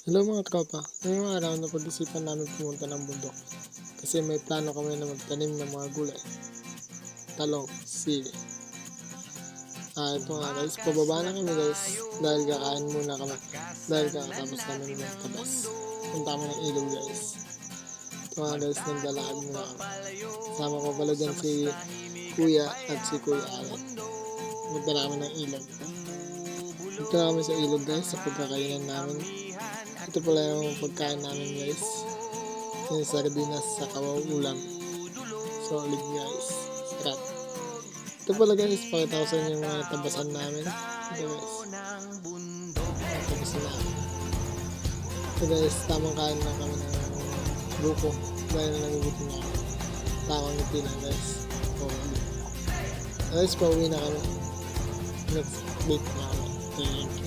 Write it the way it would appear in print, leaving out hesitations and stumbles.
Hello mga tropa, ngayong araw napag-isipan namin pumunta ng bundok kasi may plano kami na magtanim ng mga gulay, talong, sili. Ito nga guys, pababa na kami guys dahil kakain muna kami dahil kakatapos namin magtabas. Punta kami ng ilog guys. Ito nga guys, naglalakad muna kami. Sama ko pala dyan si Kuya at si Kuya Alan. Punta na kami ng ilog. Punta na kami sa ilog guys sa pagkakainan namin. Ito pala yung pagkain namin guys. Yung sardinas sa kawaw ulam. Solid guys. Sarap. Ito pala guys, pakita ko sa inyo yung mga tabasan namin. Ito guys. Tabasan namin. Ito guys, tamang kain lang kami ng buko. Dahil nagugutom na kami. Tamang ngiti lang guys. Okay. Guys, pauwi na kami. Next update na kami. Thank you.